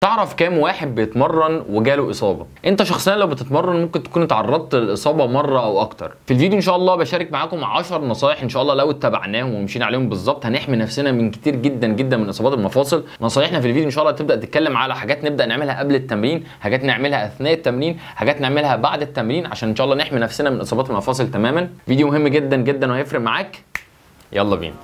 تعرف كام واحد بيتمرن وجاله اصابه؟ انت شخصيا لو بتتمرن ممكن تكون اتعرضت للاصابه مره او اكتر. في الفيديو ان شاء الله بشارك معاكم 10 نصايح ان شاء الله لو اتبعناهم ومشينا عليهم بالظبط هنحمي نفسنا من كتير جدا جدا من اصابات المفاصل. نصايحنا في الفيديو ان شاء الله تبدا تتكلم على حاجات نبدا نعملها قبل التمرين، حاجات نعملها اثناء التمرين، حاجات نعملها بعد التمرين عشان ان شاء الله نحمي نفسنا من اصابات المفاصل تماما. فيديو مهم جدا جدا وهيفرق معاك. يلا بينا.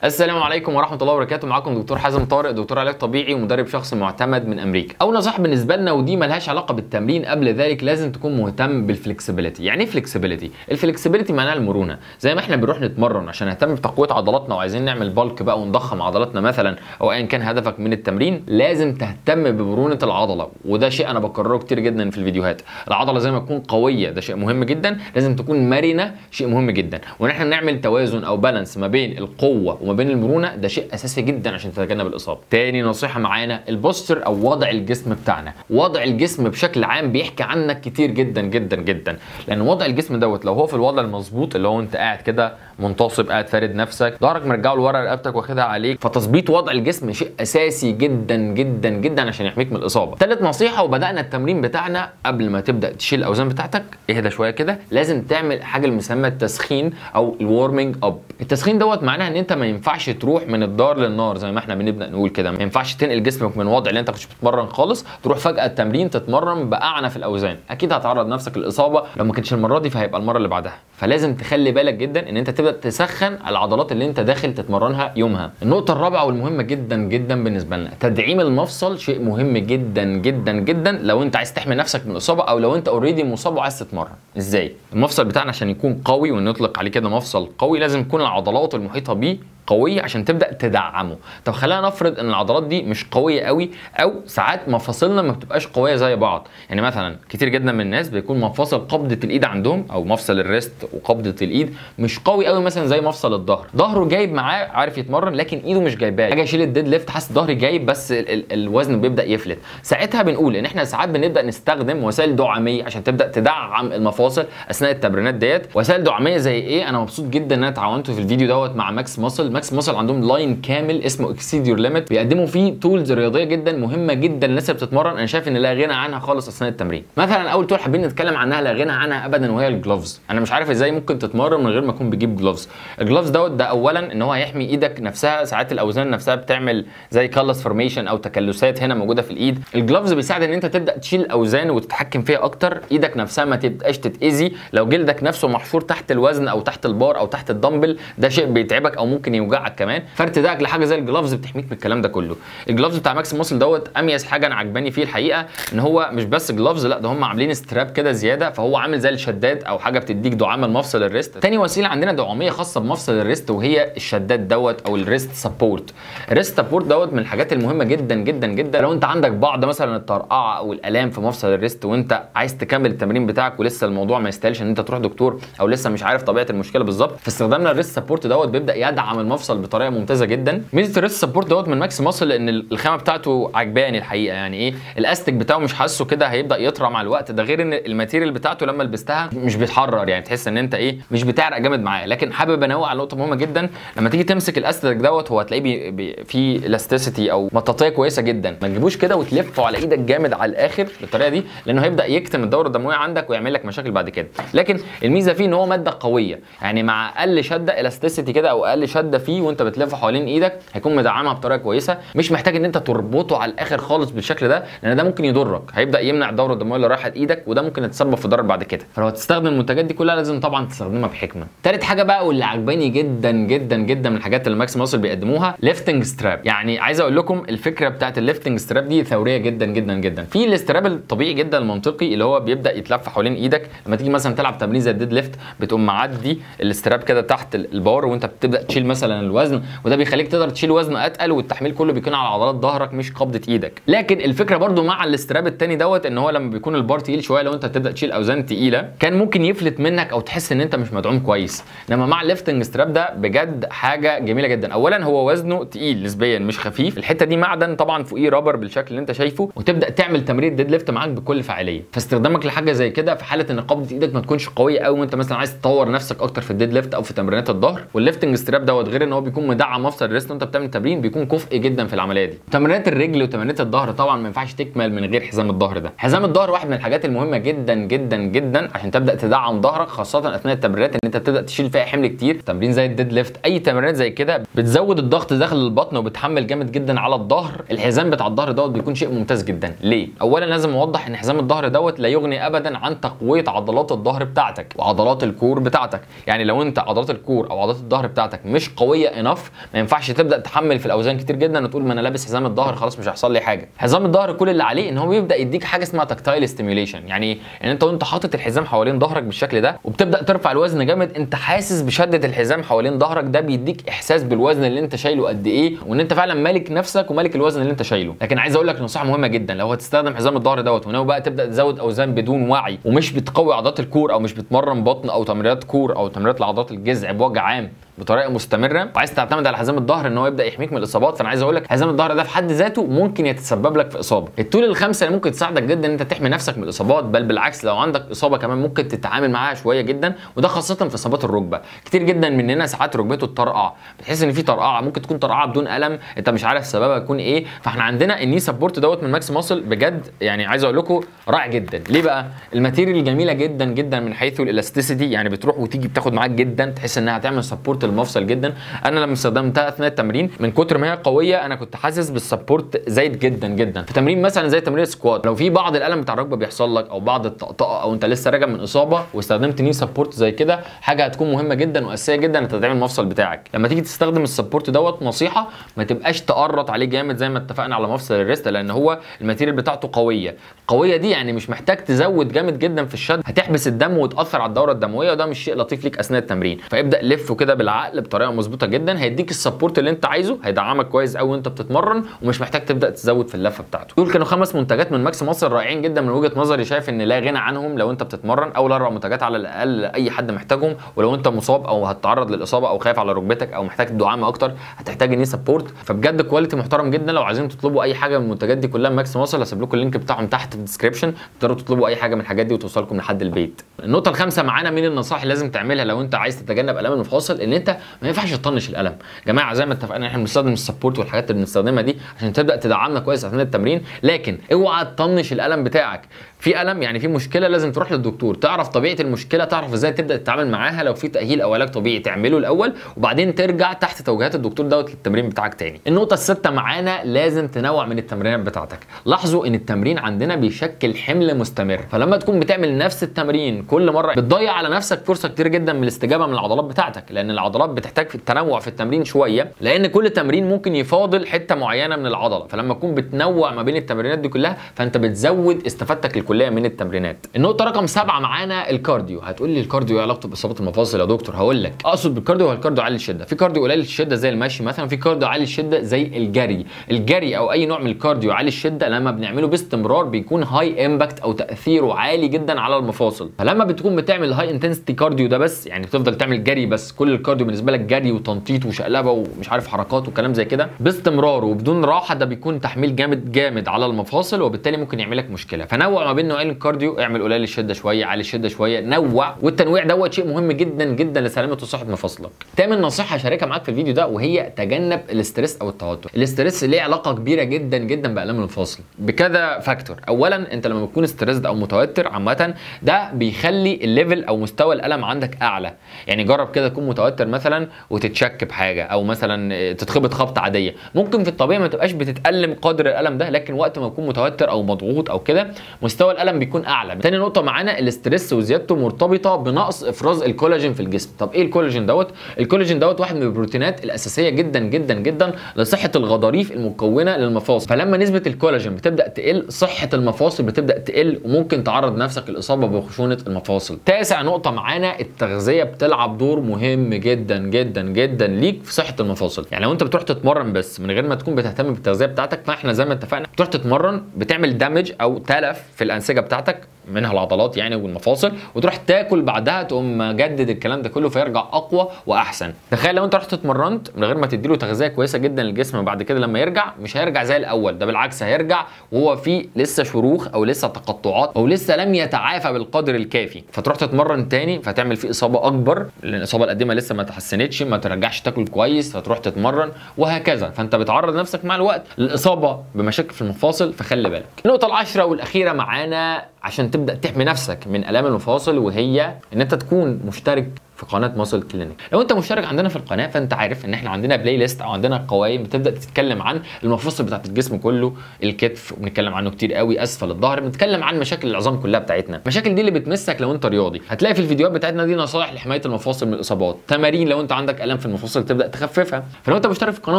السلام عليكم ورحمه الله وبركاته. معاكم دكتور حازم طارق، دكتور علاج طبيعي ومدرب شخصي معتمد من امريكا. اول نصيحه بالنسبه لنا ودي ملهاش علاقه بالتمرين، قبل ذلك لازم تكون مهتم بالفلكسبيليتي. يعني ايه فلكسبيليتي؟ الفلكسبيليتي معناها المرونه. زي ما احنا بنروح نتمرن عشان نهتم بتقويه عضلاتنا وعايزين نعمل بالك بقى ونضخم عضلاتنا مثلا او ايا كان هدفك من التمرين، لازم تهتم بمرونه العضله، وده شيء انا بكرره كتير جدا في الفيديوهات. العضله زي ما تكون قويه ده شيء مهم جدا، لازم تكون مرنه شيء مهم جدا، وان احنا نعمل توازن او بالانس ما بين القوه وما بين المرونه ده شيء اساسي جدا عشان تتجنب الاصابه. تاني نصيحه معانا البوستر او وضع الجسم بتاعنا. وضع الجسم بشكل عام بيحكي عنك كتير جدا جدا جدا، لان وضع الجسم دوت لو هو في الوضع المظبوط اللي هو انت قاعد كده منتصب، قاعد فارد نفسك، ظهرك مرجعه لورا، رقبتك واخدها عليك، فتظبيط وضع الجسم شيء اساسي جدا جدا جدا عشان يحميك من الاصابه. ثالث نصيحه وبدانا التمرين بتاعنا، قبل ما تبدا تشيل الاوزان بتاعتك اهدى شويه كده، لازم تعمل حاجه المسمى التسخين او الورمنج اب. التسخين دوت معناها ان انت ما ينفعش تروح من الدار للنار زي ما احنا بنبدا نقول كده، ما ينفعش تنقل جسمك من وضع اللي انت كنتش بتتمرن خالص تروح فجاه التمرين تتمرن باعنف الاوزان، اكيد هتعرض نفسك للاصابه، لو ما كانتش المره دي فهيبقى المره اللي بعدها. فلازم تخلي بالك جدا ان انت تبدا تسخن العضلات اللي انت داخل تتمرنها يومها. النقطه الرابعه والمهمه جدا جدا بالنسبه لنا، تدعيم المفصل شيء مهم جدا جدا جدا لو انت عايز تحمي نفسك من الاصابه او لو انت اوريدي مصاب وعايز تتمرن. ازاي؟ المفصل بتاعنا عشان يكون قوي ونطلق عليه كده مفصل قوي لازم تكون العضلات المحيطه بيه قويه عشان تبدا تدعمه. طب خلينا نفرض ان العضلات دي مش قويه قوي، او ساعات مفاصلنا ما بتبقاش قويه زي بعض. يعني مثلا كتير جدا من الناس بيكون مفاصل قبضه الايد عندهم او مفصل الريست وقبضه الايد مش قوي قوي، مثلا زي مفصل الظهر، ظهره جايب معاه عارف يتمرن لكن ايده مش جايباه، اجي اشيل الديد ليفت حاسس ظهري جايب بس الوزن بيبدا يفلت. ساعتها بنقول ان احنا ساعات بنبدا نستخدم وسائل دعاميه عشان تبدا تدعم المفاصل اثناء التمرينات ديت. وسائل دعاميه زي ايه؟ انا مبسوط جدا ان انا اتعاونت في الفيديو دوت مع ماكس ماسل. ماكس ماسل عندهم لاين كامل اسمه اكسيد يور ليميت، بيقدموا فيه تولز رياضيه جدا مهمه جدا للناس اللي بتتمرن. انا شايف ان لا غنى عنها خالص اثناء التمرين. مثلا اول تول حابين نتكلم عنها لا غنى عنها ابدا وهي الجلوفز. انا مش عارف ازاي ممكن تتمرن من غير ما اكون بجيب جلوفز. الجلوفز دوت ده اولا ان هو هيحمي ايدك نفسها، ساعات الاوزان نفسها بتعمل زي كالس فورميشن او تكلسات هنا موجوده في الايد. الجلوفز بيساعد ان انت تبدا تشيل الاوزان وتتحكم فيها اكتر، ايدك نفسها ما تبقاش تتاذي لو جلدك نفسه محشور تحت الوزن او تحت البار او تحت الدمبل، ده شيء بيتعبك او ممكن يوجعك كمان. فارتدائك لحاجه زي الجلافز بتحميك من الكلام ده كله. الجلافز بتاع ماكس ماسل دوت اميز حاجه انا عجباني فيه الحقيقه ان هو مش بس جلافز، لا ده هم عاملين ستراب كده زياده، فهو عامل زي الشداد او حاجه بتديك دعامه لمفصل الريست. تاني وسيله عندنا دعاميه خاصه بمفصل الريست وهي الشداد دوت او الريست سبورت. الريست سبورت دوت من الحاجات المهمه جدا جدا جدا لو انت عندك بعض مثلا الطرقعه او الالام في مفصل الريست وانت عايز تكمل التمرين بتاعك ولسه الموضوع ما يستاهلش ان انت تروح دكتور او لسه مش عارف طبيعه المشكله بالظبط، فاستخدامنا الريست سبورت دوت بيبدا يدعم المفصل بطريقه ممتازه جدا. ميزه الريست سبورت دوت من ماكس ماسل ان الخامه بتاعته عجباني الحقيقه. يعني ايه؟ الاستك بتاعه مش حاسه كده هيبدا يطرى مع الوقت، ده غير ان الماتيريال بتاعته لما لبستها مش بيتحرر، يعني تحس ان انت ايه مش بتعرق جامد معاه. لكن حابب انوه على نقطه مهمه جدا، لما تيجي تمسك الاستك دوت هو هتلاقيه فيه الاستيسيتي او مطاطيه كويسه جدا، ما تجيبوش كده وتلفه على ايدك جامد على الاخر بالطريقه دي لانه هيبدا يكتم الدوره الدمويه عندك ويعمل لك مشاكل بعد كده. لكن الميزه فيه ان هو ماده قويه، يعني مع اقل شده الاستيسيتي كده او اقل شده فيه وانت بتلفه حوالين ايدك هيكون مدعمها بطريقه كويسه، مش محتاج ان انت تربطه على الاخر خالص بالشكل ده لان ده ممكن يضرك، هيبدا يمنع الدوره الدمويه اللي رايحه لايدك وده ممكن يتسبب في ضرر بعد كده. فلو هتستخدم المنتجات دي كلها لازم طبعا تستخدمها بحكمه. تالت حاجه بقى واللي عجباني جدا جدا جدا من الحاجات اللي ماكس ماسل بيقدموها ليفتنج ستراب. يعني عايز اقول لكم الفكره بتاعت الليفتنج ستراب دي ثوريه جدا جدا جدا. في الاستراب الطبيعي جدا المنطقي اللي هو بيبدا يتلف حوالين ايدك، لما تيجي مثلا تلعب تمرين زي الديد ليفت بتقوم معدي الاستراب كده تحت البار وانت بتبدا تشيل مثلا الوزن، وده بيخليك تقدر تشيل وزن اتقل والتحميل كله بيكون على عضلات ظهرك مش قبضه ايدك. لكن الفكره برده مع الاستراب الثاني دوت ان هو لما بيكون البار تقيل شويه، لو انت تبدا تشيل اوزان تقيله كان ممكن يفلت منك او تحس ان انت مش مدعوم كويس. انما مع الليفتنج ستراب ده بجد حاجه جميله جدا. اولا هو وزنه تقيل نسبيا مش خفيف، الحته دي معدن طبعا فوقيه رابر بالشكل اللي انت شايفه، وتبدا تعمل تمرين ديد ليفت معاك بكل فعاليه. فاستخدامك لحاجه زي كده في حاله ان قبضه ايدك ما تكونش قويه قوي وانت مثلا عايز تطور نفسك اكتر في الديد ليفت او في تمرينات الظهر، والليفتنج ستراب دوت غير ان هو بيكون مدعم مفصل الريست وانت بتعمل تمرين، بيكون كفء جدا في العمليه دي. تمرينات الرجل وتمرينات الظهر طبعا ما ينفعش تكمل من غير حزام الظهر ده. حزام الظهر واحد من الحاجات المهمه جدا جدا جدا عشان تبدا تدعم ظهرك، خاصه اثناء التمرينات ان انت بتبدا تشيل فيها حمل كتير. تمرين زي الديد ليفت، اي تمرينات زي كده بتزود الضغط داخل البطن وبتحمل جامد جدا على الظهر. الحزام بتاع الظهر دوت بيكون شيء ممتاز جدا. ليه؟ اولا لازم اوضح ان حزام الظهر دوت لا يغني ابدا عن تقويه عضلات الظهر بتاعتك وعضلات الكور بتاعتك. يعني لو انت عضلات الكور او عضلات الظهر بتاعتك مش قويه انف، ما ينفعش تبدا تحمل في الاوزان كتير جدا وتقول ما انا لابس حزام الظهر خلاص مش هيحصل لي حاجه. حزام الظهر كل اللي عليه ان هو بيبدا يديك حاجه اسمها تاكتايل ستيميوليشن، يعني ان انت وانت حاطط الحزام حوالين ظهرك بالشكل ده وبتبدا ترفع الوزن جامد، انت حاسس بشده الحزام حوالين ظهرك، ده بيديك احساس بالوزن اللي انت شايله قد ايه، وان انت فعلا مالك نفسك ومالك الوزن اللي انت شايله. لكن عايز اقول لك نصيحه مهمه جدا، لو هتستخدم حزام الظهر دوت وناوي بقى تبدا تزود اوزان بدون وعي ومش بتقوي عضلات الكور او مش بتمرن بطن او تمرينات كور او تمرينات لعضلات الجذع بوجه عام بطريقه مستمره، وعايز تعتمد على حزام الظهر ان هو يبدا يحميك من الاصابات، فانا عايز اقول لك حزام الظهر ده في حد ذاته ممكن يتسبب لك في اصابه. الطول الخمسه ممكن تساعدك جدا ان انت تحمي نفسك من الاصابات، بل بالعكس لو عندك اصابه كمان ممكن تتعامل معاها شويه جدا، وده خاصه في اصابات الركبه. كتير جدا مننا ساعات ركبته تطرقع، بتحس ان في طرقعه، ممكن تكون طرقعه بدون الم انت مش عارف سببها يكون ايه. فاحنا عندنا الني سبورت دوت من ماكس ماسل بجد، يعني عايز اقول لكم رائع جدا. ليه بقى؟ الماتيريال جميله جدا جدا من حيث الالاستيسيتي، يعني بتروح وتيجي بتاخد معاك جدا، تحس انها هتعمل سبورت للمفصل جدا. انا لما استخدمتها اثناء التمرين من كتر ما هي قويه انا كنت حاسس بالسبورت زايد جدا جدا. في تمرين مثلا زي تمرين السكوات، لو في بعض الالم بتاع الركبه بيحصل لك او بعض الطقطقه او انت لسه راجع من اصابه واستخدمت ني سبورت زي كده، حاجه هتكون مهمه جدا واساسيه جدا انت تعمل المفصل بتاعك. لما تيجي تستخدم السبورت دوت نصيحه ما تبقاش تقرط عليه جامد زي ما اتفقنا على مفصل الريست، لان هو الماتيريال بتاعته قويه. القويه دي يعني مش محتاج تزود جامد جدا في الشد، هتحبس الدم وتاثر على الدوره الدمويه، وده مش شيء لطيف ليك اثناء التمرين. فابدا لفه كده بالعقل بطريقه مظبوطه جدا، هيديك السبورت اللي انت عايزه، هيدعمك كويس قوي وانت بتتمرن ومش محتاج تبدا تزود في اللفه بتاعته. دول كانوا 5 منتجات من ماكس ماسل رائعين جدا من وجهه نظري، شايف ان لا غنى عنهم لو انت بتتمرن، او 4 منتجات على الاقل اي حد محتاجهم. ولو انت مصاب او هتتعرض للاصابه او خايف على ركبتك او محتاج دعامه اكتر هتحتاج ني سبورت، فبجد كواليتي محترم جدا. لو عايزين تطلبوا اي حاجه من المنتجات دي كلها ماكس ماسل هسيب لكم اللينك بتاعهم تحت في الديسكربشن، تقدروا تطلبوا اي حاجه من الحاجات دي وتوصلكم لحد البيت. النقطه الخامسه معانا من النصائح اللي لازم تعملها لو انت عايز تتجنب الام المفاصل، ان انت ما ينفعش تطنش الالم. يا جماعه زي ما اتفقنا احنا بنستخدم السبورت والحاجات اللي بنستخدمها دي عشان تبدا تدعمنا كويس اثناء التمرين، لكن اوعى تطنش الالم بتاعك. في الم يعني في مشكله لازم تروح للدكتور، تعرف طبيعه المشكله، تعرف ازاي تبدا تتعامل معاها. لو في تاهيل او علاج طبيعي تعمله الاول وبعدين ترجع تحت توجيهات الدكتور دوت للتمرين بتاعك تاني. النقطه السادسه معانا لازم تنوع من التمرينات بتاعتك. لاحظوا ان التمرين عندنا بيشكل حمل مستمر، فلما تكون بتعمل نفس التمرين كل مره بتضيع على نفسك فرصه كتير جدا من الاستجابه من العضلات بتاعتك، لان العضلات بتحتاج في التنوع في التمرين شويه، لان كل تمرين ممكن يفاضل حته معينه من العضله. فلما تكون بتنوع ما بين التمرينات دي كلها فانت بتزود استفادتك الكليه من التمرينات. النقطه رقم 7 معانا الكارديو. هتقول لي الكارديو ايه علاقته باصابه المفاصل يا دكتور؟ هقول لك. اقصد بالكارديو هو الكارديو عالي الشده، في كارديو قليل الشده زي المشي مثلا، في كارديو عالي الشده زي الجري. الجري او اي نوع من الكارديو عالي الشده لما بنعمله باستمرار بيكون هاي امباكت او تاثيره عالي جدا على المفاصل. فلما بتكون بتعمل هاي انتنسيتي كارديو ده بس، يعني بتفضل تعمل جري بس، كل الكارديو بالنسبه لك جري وتنطيط وشقلبه ومش عارف حركات وكلام زي كده باستمرار وبدون راحه، ده بيكون تحميل جامد على المفاصل وبالتالي ممكن يعمل لك مشكله. فنوع ما بين نوعين الكارديو، اعمل قليل الشده شويه عالي الشده شويه، نوع. والتنويع دوت شيء مهم جدا جدا لسلامه وصحه مفاصلك. تامن نصيحه هشاركها معاك في الفيديو ده وهي تجنب الاسترس او التوتر. الاسترس ليه علاقه كبيره جدا جدا بالام المفاصل بكذا فاكتور. اولا انت لما بتكون ستريسد او متوتر عامه ده بيخلي الليفل او مستوى الالم عندك اعلى. يعني جرب كده تكون متوتر مثلا وتتشك بحاجه او مثلا تتخبط خبطه عاديه، ممكن في الطبيعي ما تبقاش بتتالم قدر الالم ده، لكن وقت ما تكون متوتر او مضغوط او كده مستوى الالم بيكون اعلى. تاني نقطه معانا الاسترس وزيادته مرتبطه بنقص افراز الكولاجين في الجسم. طب ايه الكولاجين دوت؟ الكولاجين دوت واحد من البروتينات الاساسيه جدا جدا جدا لصحه الغضاريف المكونه للمفاصل، فلما نسبه الكولاجين بتبدا تقل صحه المفاصل بتبدا تقل وممكن تعرض نفسك للاصابه بخشونه المفاصل. تاسع نقطه معانا التغذيه بتلعب دور مهم جدا جدا جدا ليك في صحه المفاصل. يعني لو انت بتروح تتمرن بس من غير ما تكون بتهتم بالتغذيه بتاعتك، فاحنا زي ما اتفقنا بتروح تتمرن بتعمل دامج او تلف في الانسجه بتاعتك منها العضلات يعني والمفاصل، وتروح تاكل بعدها تقوم مجدد الكلام ده كله فيرجع اقوى واحسن. تخيل لو انت رحت اتمرنت من غير ما تديله تغذيه كويسه جدا للجسم، بعد كده لما يرجع مش هيرجع زي الاول، ده بالعكس هيرجع وهو فيه لسه شروخ او لسه تقطعات او لسه لم يتعافى بالقدر الكافي، فتروح تتمرن تاني فتعمل فيه اصابه اكبر لان الاصابه القديمه لسه ما تحسنتش، ما ترجعش تاكل كويس فتروح تتمرن وهكذا. فانت بتعرض نفسك مع الوقت للاصابه بمشاكل في المفاصل، فخلي بالك. النقطه العاشره والاخيره معانا عشان تبدا تحمي نفسك من الام المفاصل، وهي ان انت تكون مشترك في قناه ماسل كلينيك. لو انت مشترك عندنا في القناه فانت عارف ان احنا عندنا بلاي ليست او عندنا قوائم بتبدا تتكلم عن المفاصل بتاعت الجسم كله، الكتف وبنتكلم عنه كتير قوي، اسفل الظهر بنتكلم عن مشاكل العظام كلها بتاعتنا، المشاكل دي اللي بتمسك لو انت رياضي. هتلاقي في الفيديوهات بتاعتنا دي نصائح لحمايه المفاصل من الاصابات، تمارين لو انت عندك الام في المفاصل تبدا تخففها. فلو انت مشترك في القناه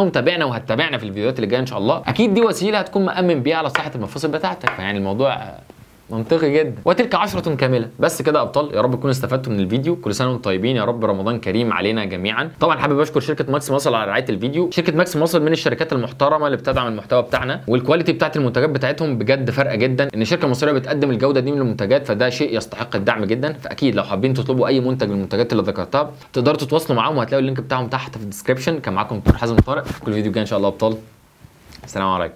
ومتابعنا وهتتابعنا في الفيديوهات اللي جايه ان شاء الله، اكيد دي وسيله هتكون مأمن بيها على صحه المفاصل بتاعتك، فيعني الموضوع منطقي جدا. وتلك 10 كامله. بس كده يا ابطال، يا رب تكونوا استفدتوا من الفيديو، كل سنه وانتم طيبين، يا رب رمضان كريم علينا جميعا. طبعا حابب اشكر شركه ماكس ماسل على رعايه الفيديو. شركه ماكس ماسل من الشركات المحترمه اللي بتدعم المحتوى بتاعنا، والكواليتي بتاعت المنتجات بتاعتهم بجد فارقه جدا. ان شركه مصريه بتقدم الجوده دي من المنتجات فده شيء يستحق الدعم جدا. فاكيد لو حابين تطلبوا اي منتج من المنتجات اللي ذكرتها تقدروا تتواصلوا معاهم، وهتلاقوا اللينك بتاعهم تحت في الديسكربشن. كان معاكم دكتور حازم طارق في كل فيديو جاي ان شاء الله يا ابطال. السلام عليكم.